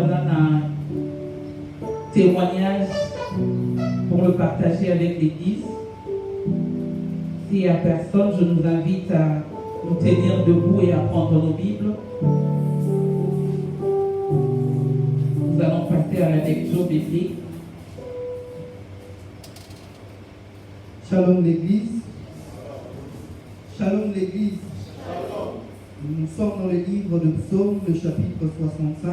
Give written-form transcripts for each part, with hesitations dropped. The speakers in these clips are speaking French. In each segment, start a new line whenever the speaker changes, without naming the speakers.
un témoignage pour le partager avec l'Église. S'il n'y a personne, je nous invite à nous tenir debout et à prendre nos Bibles. Nous allons passer à la lecture biblique.
Shalom l'Église. Shalom l'Église. Nous sommes dans le livre de Psaume, le chapitre 65.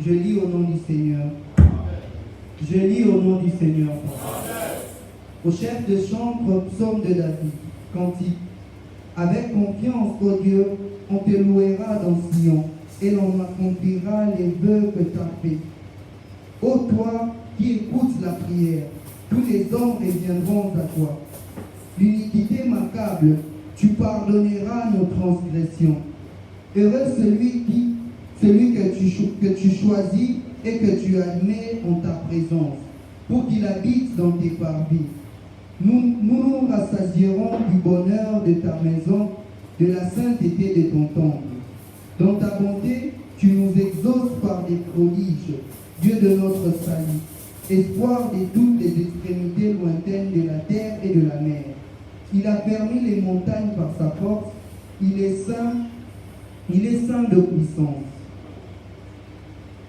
Je lis au nom du Seigneur. Je lis au nom du Seigneur. Au chef de chambre, psaume de David, cantique. Avec confiance, ô Dieu, on te louera dans Sion, et l'on accomplira les vœux que tu as faits. Ô toi qui écoutes la prière, tous les hommes reviendront à toi. L'iniquité m'accable, tu pardonneras nos transgressions. Heureux celui que tu choisis et que tu admets en ta présence, pour qu'il habite dans tes parvis. Nous rassasierons du bonheur de ta maison, de la sainteté de ton temple. Dans ta bonté, tu nous exauces par des prodiges, Dieu de notre salut, espoir de toutes les extrémités lointaines de la terre et de la mer. Il a permis les montagnes par sa force, il est saint de puissance.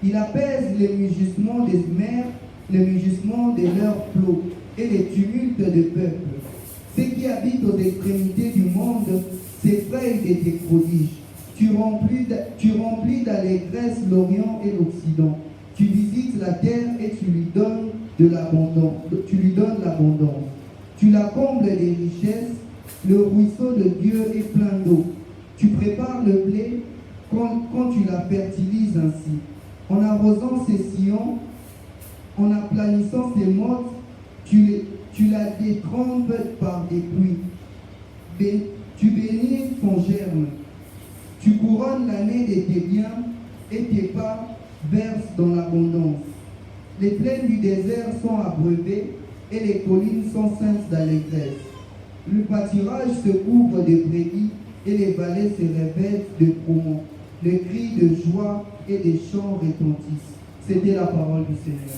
Il apaise les mugissements des mers, le mugissement de leurs flots et les tumultes de peuples. Ceux qui habitent aux extrémités du monde s'effrayent de tes prodiges. Tu remplis d'allégresse l'Orient et l'Occident. Tu visites la terre et tu lui donnes l'abondance. Tu la combles des richesses, le ruisseau de Dieu est plein d'eau. Tu prépares le blé quand tu la fertilises ainsi. En arrosant ses sillons, en aplanissant ses mottes, tu la détrempes par des pluies. Tu bénis son germe. Tu couronnes l'année de tes biens et tes pas versent dans l'abondance. Les plaines du désert sont abreuvées et les collines sont ceintes d'allégresse. Le pâturage se couvre de brebis et les vallées se revêtent de froment. Les cris de joie et des chants retentissent. C'était la parole du Seigneur.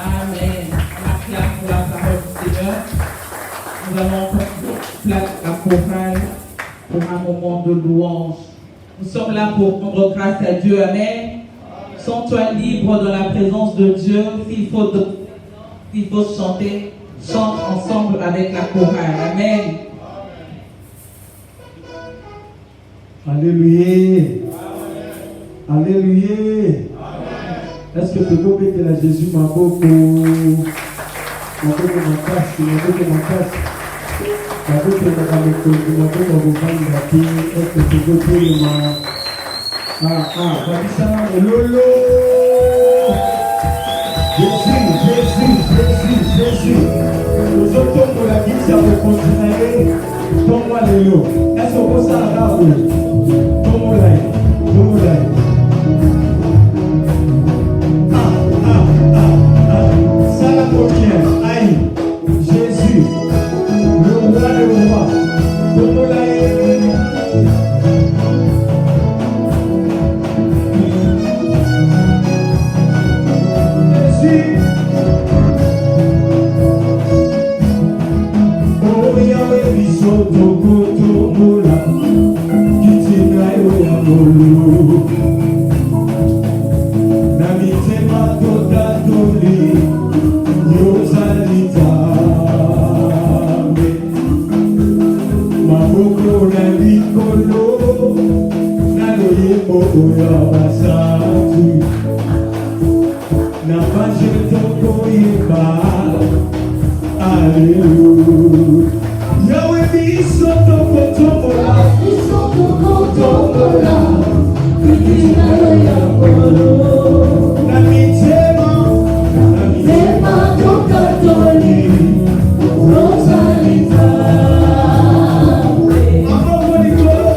Amen. Merci pour la parole du Seigneur. Nous allons placer la chorale pour un moment de louange. Nous sommes là pour rendre grâce à Dieu. Amen. Sens-toi libre dans la présence de Dieu. S'il faut chanter, chante ensemble avec la chorale. Amen.
Alléluia. Alléluia. Est-ce que tu peux péter la Jésus ma beaucoup? Ma beaucoup ma casse, ma beaucoup ma casse. Ma beaucoup ma beaucoup ma beaucoup. Est-ce que tu peux péter ma... Babissa, lolo. Jésus. Nous autres pour la vie, ça peut continuer. Donne-moi le lot. Est-ce qu'on peut s'arranger? Donne-moi l'aide. Ça la première. Aïe. Jésus. Le roi des rois. Donne-moi l'aide. Jésus. Oh, Yahweh, biso toko tomola. Kitina yo ya molo. Na mitema totatoli. Yozalita. Maboko na likolo. Na loyebo oya basatu. Na paje toko yeba. Alléluia. Yahweh biso toko tomola. Kitina yo ya molo. Na mitema tokatoli. Rosalita. Amoko likolo.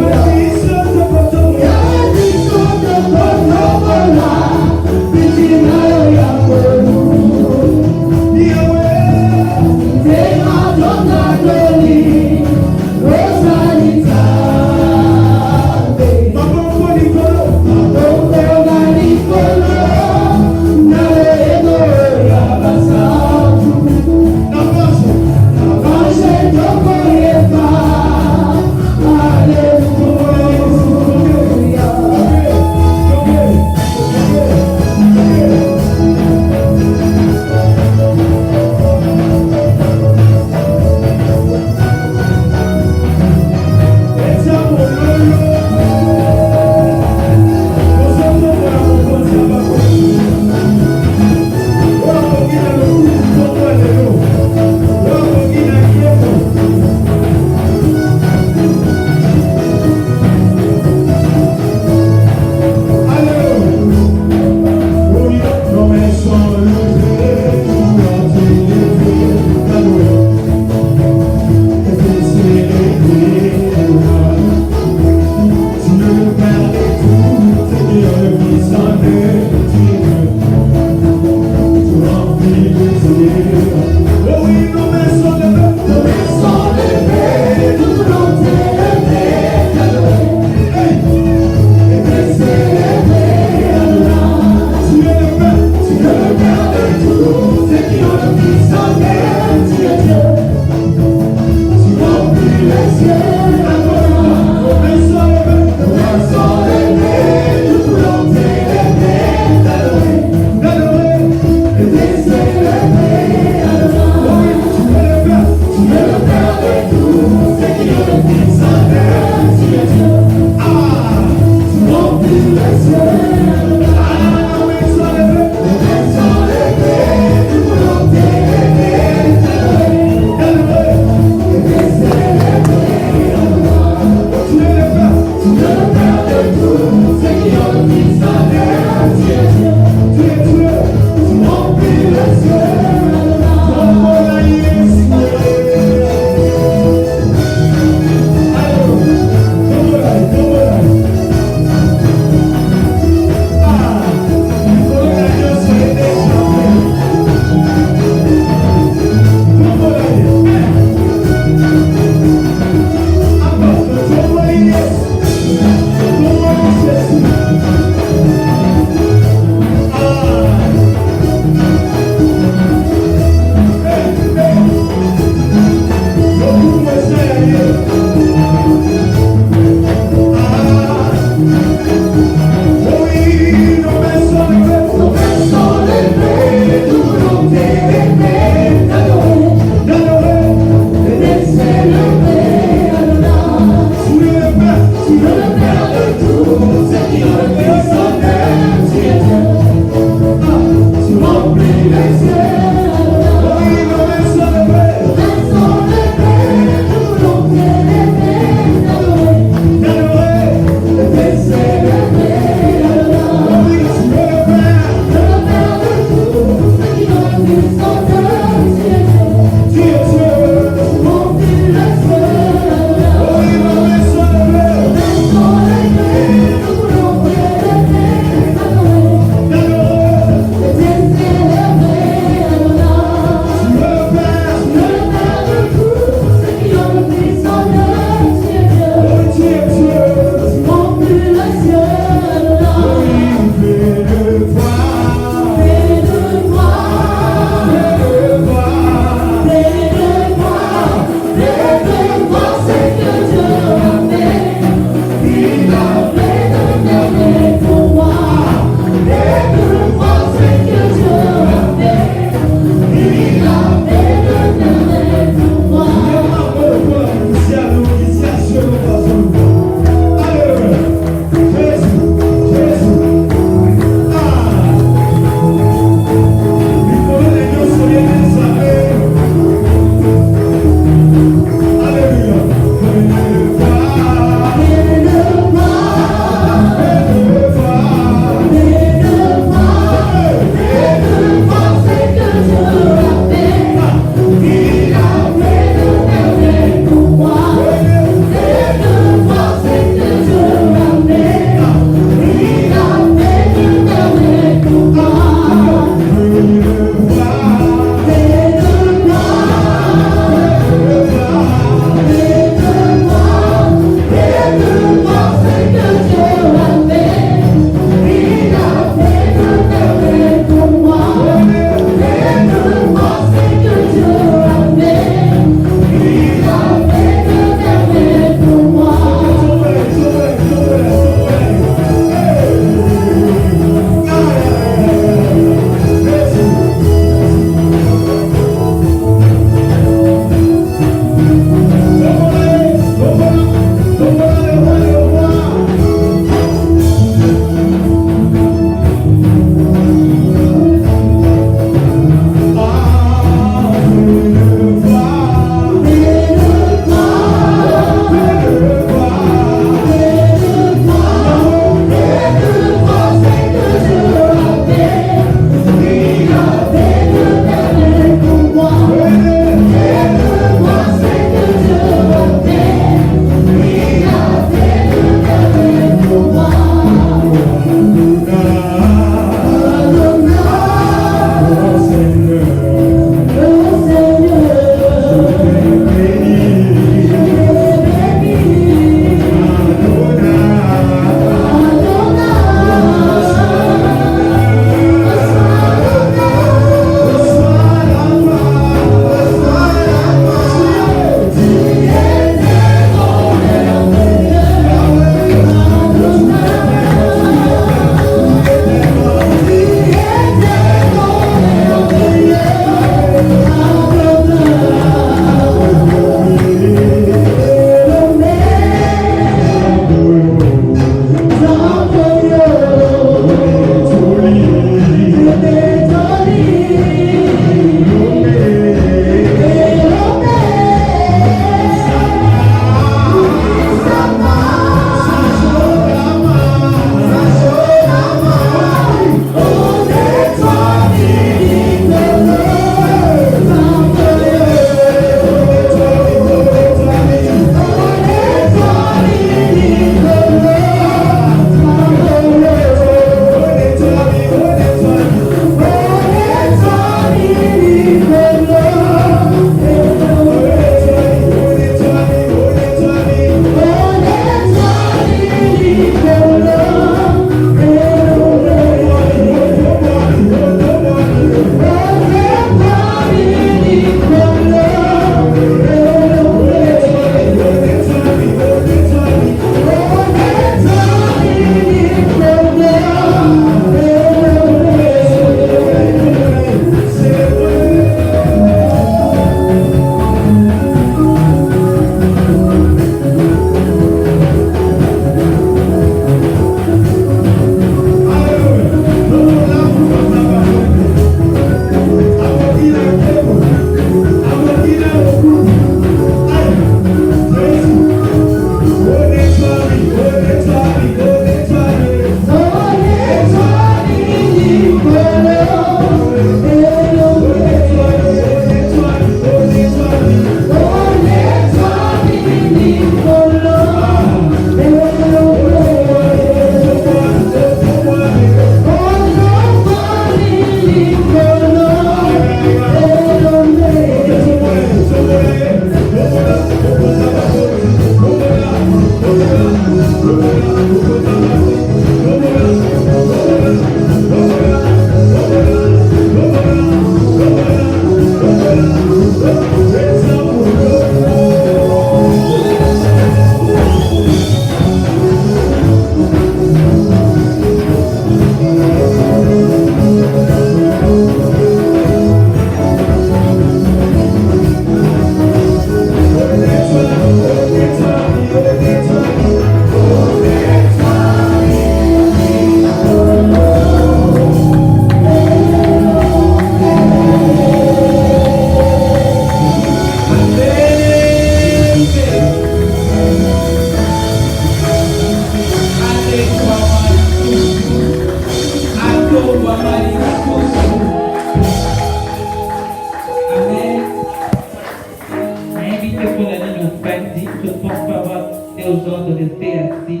aux gens de rester assis.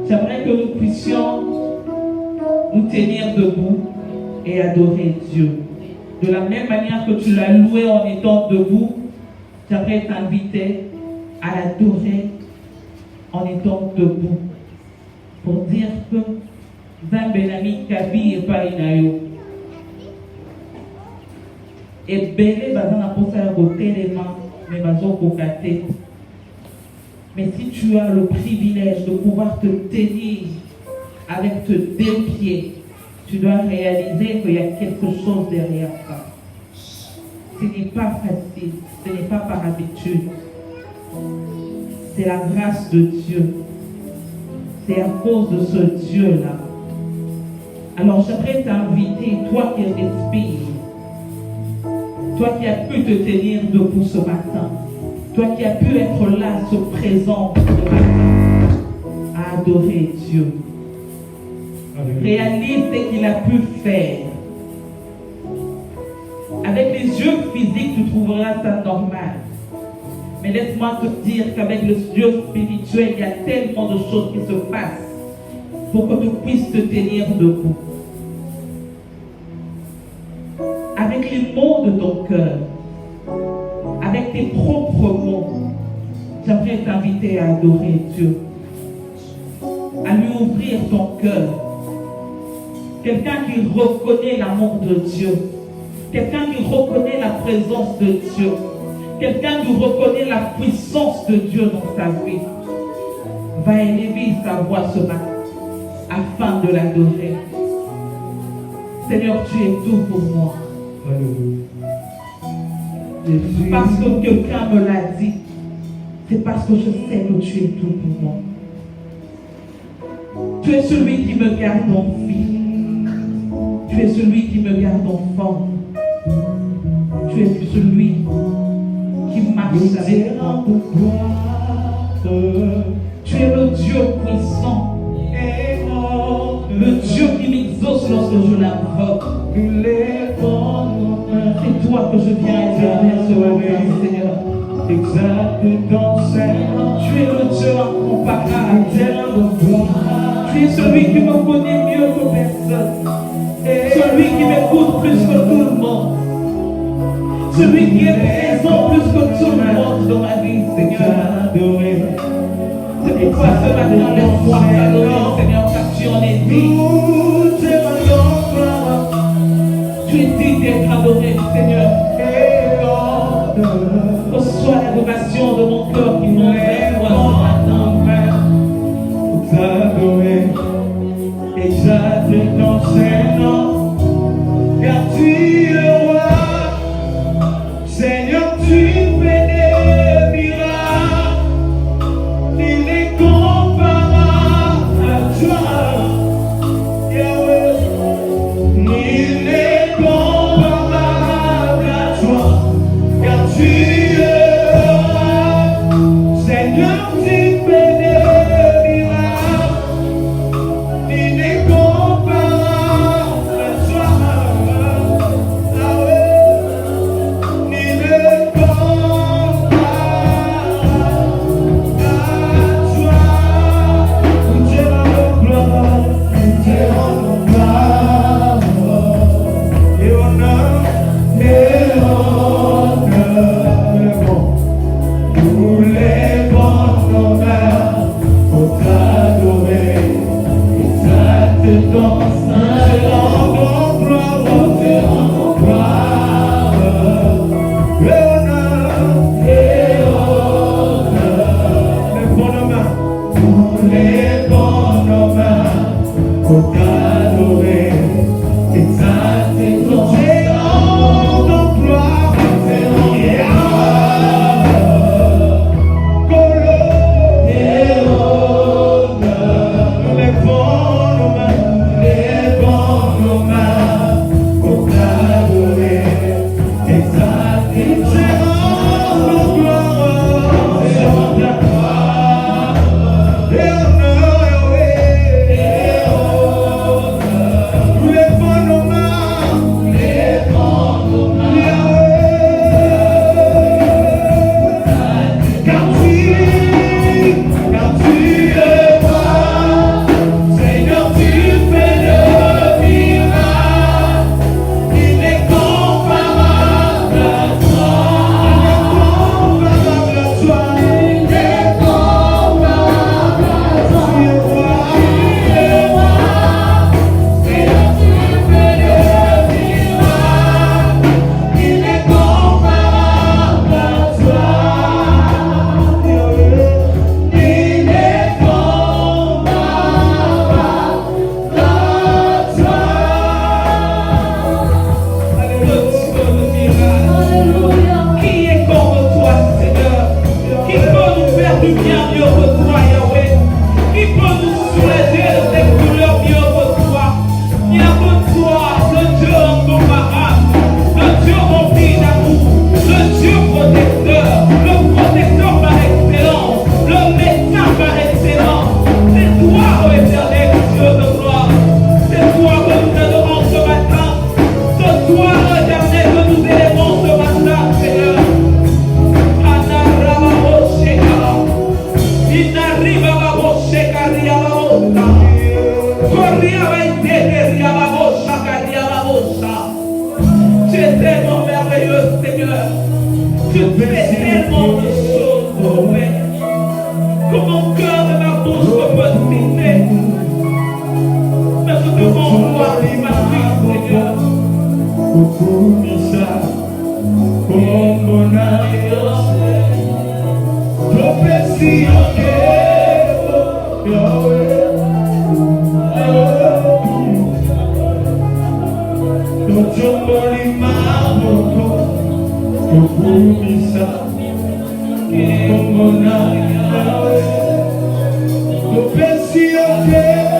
J'aimerais que nous puissions nous tenir debout et adorer Dieu. De la même manière que tu l'as loué en étant debout, j'aimerais t'inviter à l'adorer en étant debout. Pour dire que Zambenami Kabi et Painayo. Et Bélé Bazana pour faire côté les mains, mais Bazo Kokate. Mais si tu as le privilège de pouvoir te tenir avec tes deux pieds, tu dois réaliser qu'il y a quelque chose derrière ça. Ce n'est pas facile, ce n'est pas par habitude. C'est la grâce de Dieu. C'est à cause de ce Dieu-là. Alors j'aimerais t'inviter, toi qui respires, toi qui as pu te tenir debout ce matin, toi qui as pu être là, ce présent ce matin, à adorer Dieu. Réalise ce qu'il a pu faire. Avec les yeux physiques, tu trouveras ça normal. Mais laisse-moi te dire qu'avec le Dieu spirituel, il y a tellement de choses qui se passent pour que tu puisses te tenir debout. Avec les mots de ton cœur, avec tes propres mots, j'aimerais t'inviter à adorer Dieu, à lui ouvrir ton cœur. Quelqu'un qui reconnaît l'amour de Dieu, quelqu'un qui reconnaît la présence de Dieu, quelqu'un qui reconnaît la puissance de Dieu dans sa vie, va élever sa voix ce matin afin de l'adorer. Seigneur, tu es tout pour moi. Parce que quelqu'un me l'a dit, c'est parce que je sais que tu es tout pour moi. Tu es celui qui me garde en vie. Tu es celui qui me garde en forme. Tu es celui qui marche avec moi. Tu es le Dieu puissant. Le Dieu qui m'exauce lorsque je l'invoque. C'est toi que je viens éterner ce matin, Seigneur. Tu es le Dieu incomparable. Tu es celui qui me connaît mieux que personne. Celui qui m'écoute plus que tout le monde. Celui qui est présent plus que tout le monde dans ma vie, Seigneur. C'est pourquoi ce matin, laisse-moi t'adorer, Seigneur, car tu en es digne. Tu es digne d'être adoré, Seigneur. Reçois l'adoration de mon cœur qui monte vers toi ce matin.
T'adorer, exalter ton Seigneur, car tu es roi. Seigneur, tu fais des miracles, il est comparable à toi, Yahweh. Il est comparable à toi, car tu es roi. Seigneur, tu fais des miracles, il est comparable
lumière mieux que toi, Yahweh. Qui peut nous soulager de cette douleur mieux que toi. Il n'y a que toi, le Dieu incomparable, le Dieu rempli d'amour, le Dieu protecteur, le protecteur par excellence, le médecin par excellence. C'est toi, ô éternel Dieu de gloire. C'est toi que nous adorons ce matin. C'est toi, ô éternel, que nous élevons ce matin, Seigneur. Tu es tellement merveilleux, Seigneur. Tu fais tellement de choses, oh Père. Que mon cœur de ma bouche ne peut citer. Mais je te rends gloire et ma vie, Seigneur.
Yahweh,